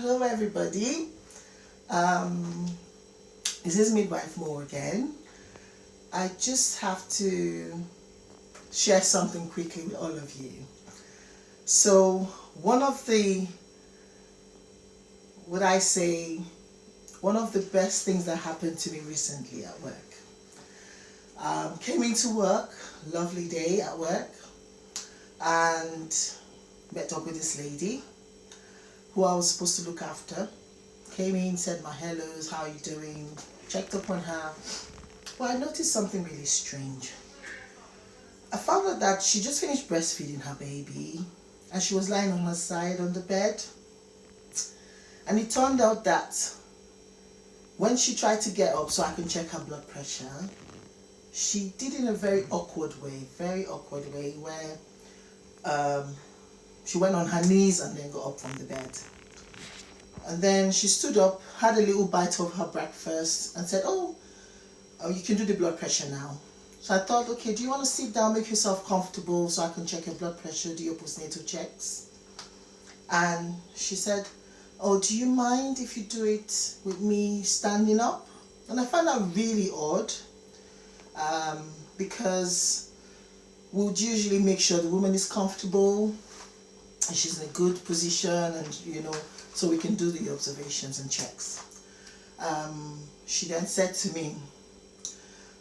Hello everybody, this is Midwife Mo again. I just have to share something quickly with all of you. So one of the best things that happened to me recently at work. Came into work, lovely day at work, and met up with this lady who I was supposed to look after. Came in, said my hellos, how are you doing? Checked up on her. Well, I noticed something really strange. I found out that she just finished breastfeeding her baby and she was lying on her side on the bed. And it turned out that when she tried to get up so I can check her blood pressure, she did it in a very awkward way where she went on her knees and then got up from the bed. And then she stood up, had a little bite of her breakfast and said, oh, you can do the blood pressure now. So I thought, okay, do you want to sit down, make yourself comfortable so I can check your blood pressure, do your postnatal checks? And she said, oh, do you mind if you do it with me standing up? And I found that really odd because we would usually make sure the woman is comfortable and she's in a good position, and so we can do the observations and checks. She then said to me,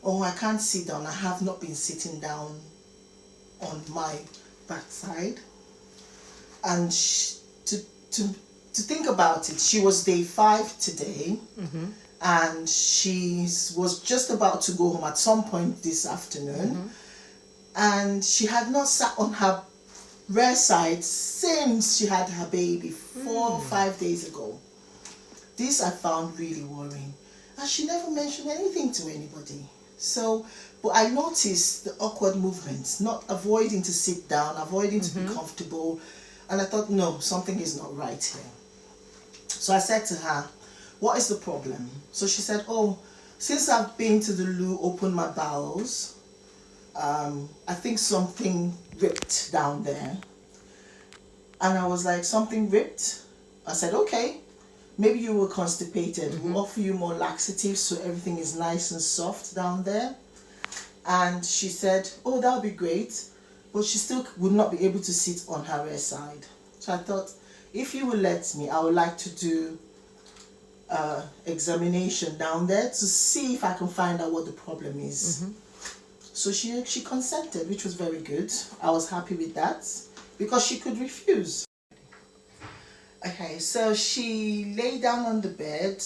oh, I can't sit down, I have not been sitting down on my backside. And to think about it, she was day 5 today, and she was just about to go home at some point this afternoon, and she had not sat on her rear side since she had her baby 4 or 5 days ago. This I found really worrying, and she never mentioned anything to anybody. So, but I noticed the awkward movements, not avoiding to sit down, avoiding to be comfortable, and I thought, no, something is not right here. So I said to her, what is the problem? So she said, oh, since I've been to the loo, opened my bowels, I think something ripped down there. And I was like, something ripped? I said, okay, maybe you were constipated. We'll offer you more laxatives so everything is nice and soft down there. And she said, oh, that would be great. But she still would not be able to sit on her rear side. So I thought, if you will let me, I would like to do examination down there to see if I can find out what the problem is. So she consented, which was very good. I was happy with that because she could refuse. Okay, so she lay down on the bed,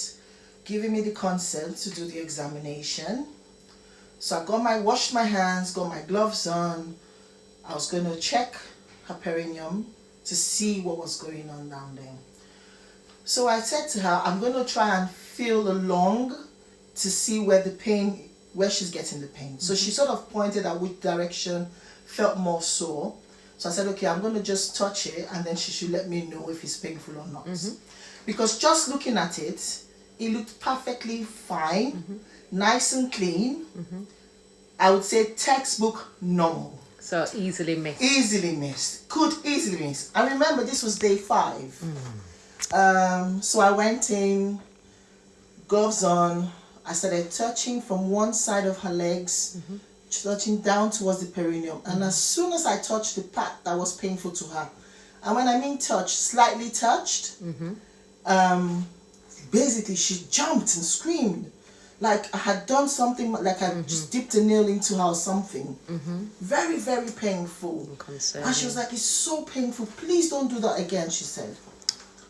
giving me the consent to do the examination. So I washed my hands, got my gloves on. I was going to check her perineum to see what was going on down there. So I said to her, I'm going to try and feel along to see where she's getting the pain. So she sort of pointed at which direction felt more sore. So I said, okay, I'm going to just touch it and then she should let me know if it's painful or not. Because just looking at it, it looked perfectly fine, nice and clean. I would say textbook normal. So easily missed. Easily missed. Could easily miss. I remember this was day 5. So I went in, gloves on. I started touching from one side of her legs, touching down towards the perineum. And as soon as I touched the part that was painful to her, and when I mean touched, slightly touched, basically she jumped and screamed. Like I had done something, like I just dipped a nail into her or something. Very, very painful. And she was like, it's so painful. Please don't do that again, she said.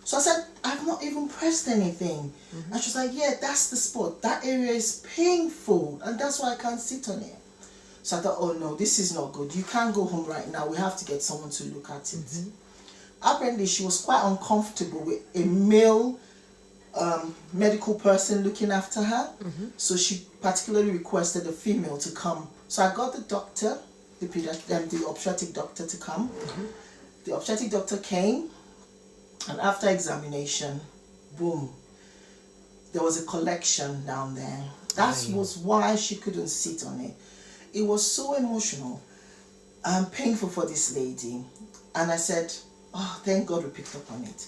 So I said, I've not even pressed anything. And she was like, yeah, that's the spot. That area is painful. And that's why I can't sit on it. So I thought, oh no, this is not good. You can't go home right now. We have to get someone to look at it. Apparently, she was quite uncomfortable with a male medical person looking after her. So she particularly requested a female to come. So I got the doctor, the obstetric doctor to come. The obstetric doctor came. And after examination, boom, there was a collection down there. That was why she couldn't sit on it. It was so emotional and painful for this lady. And I said, oh, thank God we picked up on it.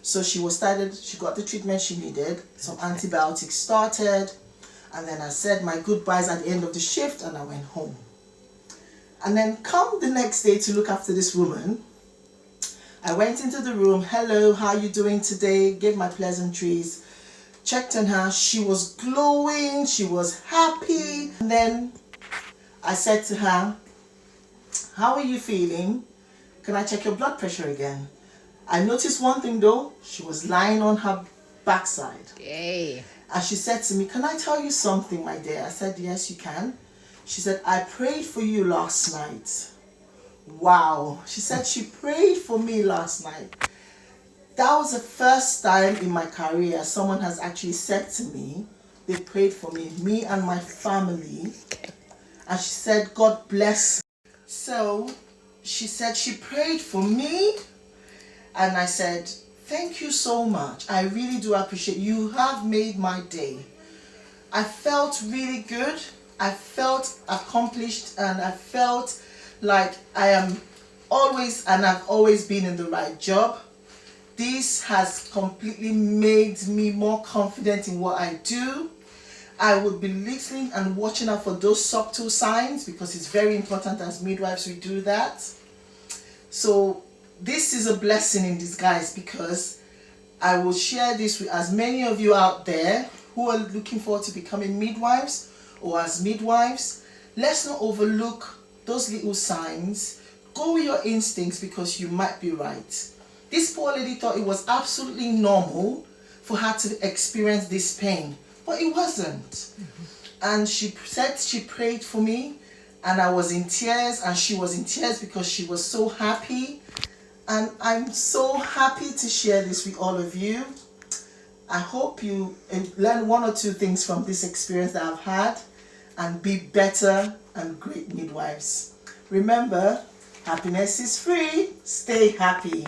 So she got the treatment she needed, some antibiotics started, and then I said my goodbyes at the end of the shift and I went home. And then come the next day to look after this woman, I went into the room, hello, how are you doing today? Gave my pleasantries, checked on her, she was glowing, she was happy. And then I said to her, how are you feeling? Can I check your blood pressure again? I noticed one thing though, she was lying on her backside. Yay. And she said to me, can I tell you something, my dear? I said, yes, you can. She said, I prayed for you last night. Wow. She said she prayed for me last night. That was the first time in my career someone has actually said to me, they prayed for me and my family. And she said, God bless. So she said she prayed for me. And I said, thank you so much. I really do appreciate you. You have made my day. I felt really good. I felt accomplished and I felt like I am always and I've always been in the right job. This has completely made me more confident in what I do. I would be listening and watching out for those subtle signs because it's very important as midwives we do that. So this is a blessing in disguise because I will share this with as many of you out there who are looking forward to becoming midwives or as midwives. Let's not overlook those little signs. Go with your instincts because you might be right. This poor lady thought it was absolutely normal for her to experience this pain, but it wasn't. And she said she prayed for me and I was in tears and she was in tears because she was so happy. And I'm so happy to share this with all of you. I hope you learn one or two things from this experience that I've had and be better and great midwives. Remember, happiness is free. Stay happy.